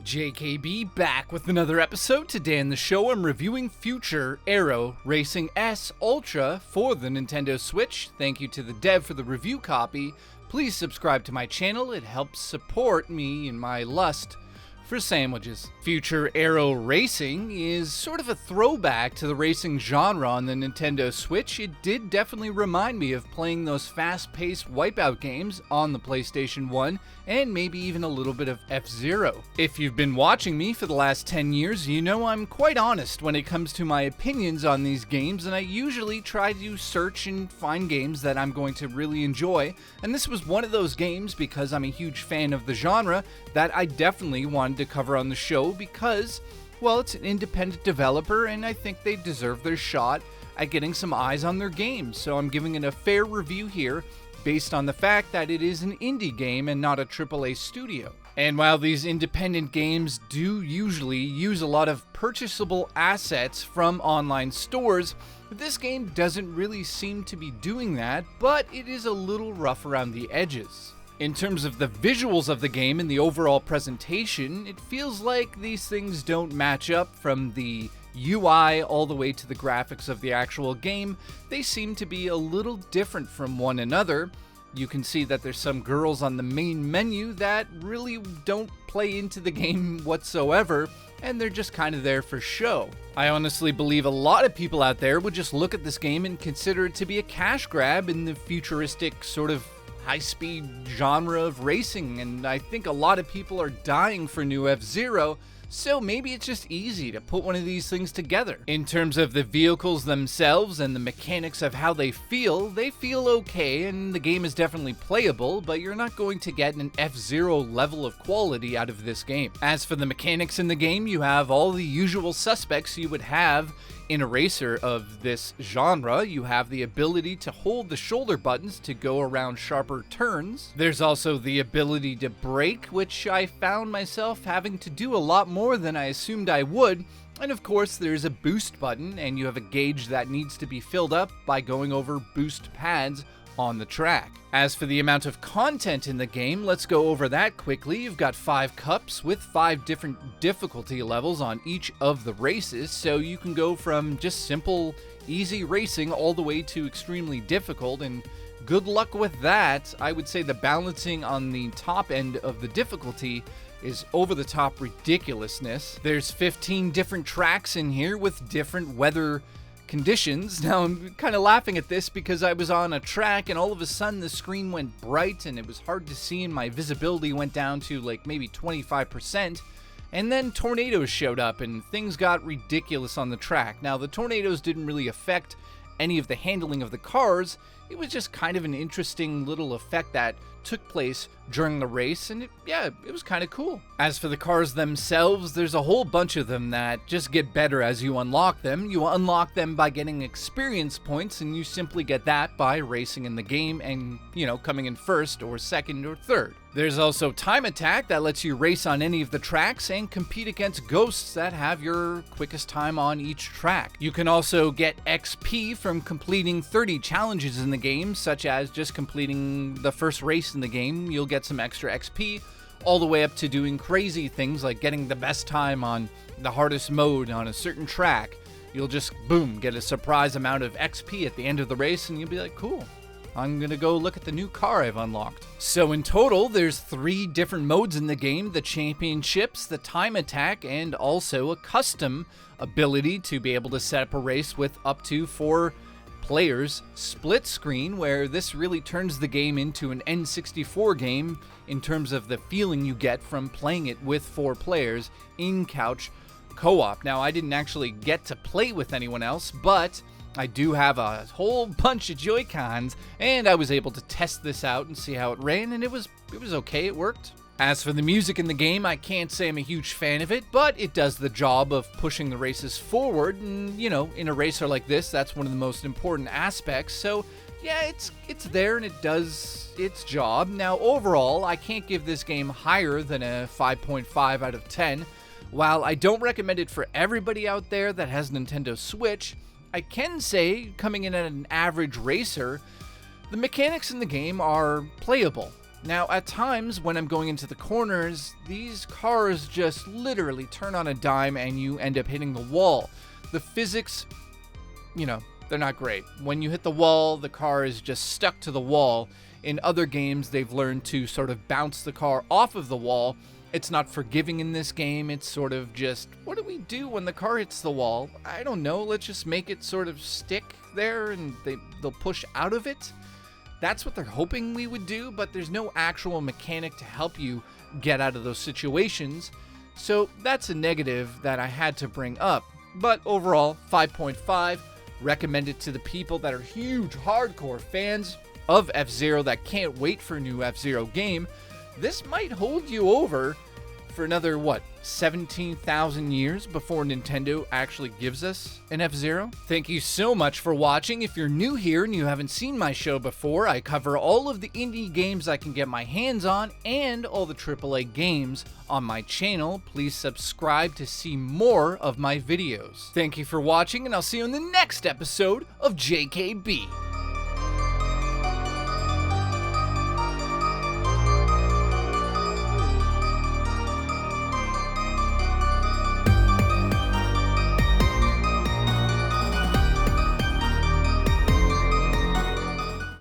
JKB back with another episode. Today in the show I'm reviewing future Aero Racing S Ultra for the Nintendo Switch. Thank you to the dev for the review copy. Please subscribe to my channel, it helps support me in my lust for sandwiches. Future Aero Racing is sort of a throwback to the racing genre on the Nintendo Switch. It did definitely remind me of playing those fast-paced Wipeout games on the PlayStation 1, and maybe even a little bit of F.A.R. If you've been watching me for the last 10 years, you know I'm quite honest when it comes to my opinions on these games, and I usually try to search and find games that I'm going to really enjoy, and this was one of those games because I'm a huge fan of the genre that I definitely wanted to cover on the show because, well, it's an independent developer and I think they deserve their shot at getting some eyes on their game, so I'm giving it a fair review here based on the fact that it is an indie game and not a AAA studio. And while these independent games do usually use a lot of purchasable assets from online stores, this game doesn't really seem to be doing that, but it is a little rough around the edges. In terms of the visuals of the game and the overall presentation, it feels like these things don't match up from the UI all the way to the graphics of the actual game. They seem to be a little different from one another. You can see that there's some girls on the main menu that really don't play into the game whatsoever, and they're just kind of there for show. I honestly believe a lot of people out there would just look at this game and consider it to be a cash grab in the futuristic sort of high-speed genre of racing, and I think a lot of people are dying for new F.A.R, so maybe it's just easy to put one of these things together. In terms of the vehicles themselves and the mechanics of how they feel okay, and the game is definitely playable, but you're not going to get an F.A.R level of quality out of this game. As for the mechanics in the game, you have all the usual suspects you would have in a racer of this genre. You have the ability to hold the shoulder buttons to go around sharper turns. There's also the ability to brake, which I found myself having to do a lot more than I assumed I would. And of course, there's a boost button, and you have a gauge that needs to be filled up by going over boost pads on the track. As for the amount of content in the game, let's go over that quickly. You've got 5 cups with 5 different difficulty levels on each of the races, so you can go from just simple, easy racing all the way to extremely difficult, and good luck with that. I would say the balancing on the top end of the difficulty is over-the-top ridiculousness. There's 15 different tracks in here with different weather conditions. Now I'm kind of laughing at this because I was on a track and all of a sudden the screen went bright and it was hard to see and my visibility went down to like maybe 25%, and then tornadoes showed up and things got ridiculous on the track. Now the tornadoes didn't really affect any of the handling of the cars, it was just kind of an interesting little effect that took place during the race, and it was kind of cool. As for the cars themselves, there's a whole bunch of them that just get better as you unlock them. You unlock them by getting experience points, and you simply get that by racing in the game and, coming in first or second or third. There's also Time Attack that lets you race on any of the tracks and compete against ghosts that have your quickest time on each track. You can also get XP from completing 30 challenges in the game, such as just completing the first race in the game. You'll get some extra XP, all the way up to doing crazy things like getting the best time on the hardest mode on a certain track. You'll just, boom, get a surprise amount of XP at the end of the race, and you'll be like, cool, I'm gonna go look at the new car I've unlocked. So in total, there's 3 different modes in the game: the championships, the time attack, and also a custom ability to be able to set up a race with up to 4 players. Split screen, where this really turns the game into an N64 game in terms of the feeling you get from playing it with 4 players in couch co-op. Now, I didn't actually get to play with anyone else, but I do have a whole bunch of Joy-Cons, and I was able to test this out and see how it ran, and it was okay, it worked. As for the music in the game, I can't say I'm a huge fan of it, but it does the job of pushing the races forward, and, in a racer like this, that's one of the most important aspects, so yeah, it's there and it does its job. Now, overall, I can't give this game higher than a 5.5 out of 10. While I don't recommend it for everybody out there that has Nintendo Switch, I can say, coming in at an average racer, the mechanics in the game are playable. Now, at times when I'm going into the corners, these cars just literally turn on a dime and you end up hitting the wall. The physics, they're not great. When you hit the wall, the car is just stuck to the wall. In other games, they've learned to sort of bounce the car off of the wall. It's not forgiving in this game. It's sort of just, what do we do when the car hits the wall? I don't know. Let's just make it sort of stick there and they'll push out of it. That's what they're hoping we would do, but there's no actual mechanic to help you get out of those situations. So that's a negative that I had to bring up. But overall, 5.5. Recommend it to the people that are huge hardcore fans of F-Zero that can't wait for a new F-Zero game. This might hold you over for another, 17,000 years before Nintendo actually gives us an F-Zero? Thank you so much for watching. If you're new here and you haven't seen my show before, I cover all of the indie games I can get my hands on and all the AAA games on my channel. Please subscribe to see more of my videos. Thank you for watching, and I'll see you in the next episode of JKB.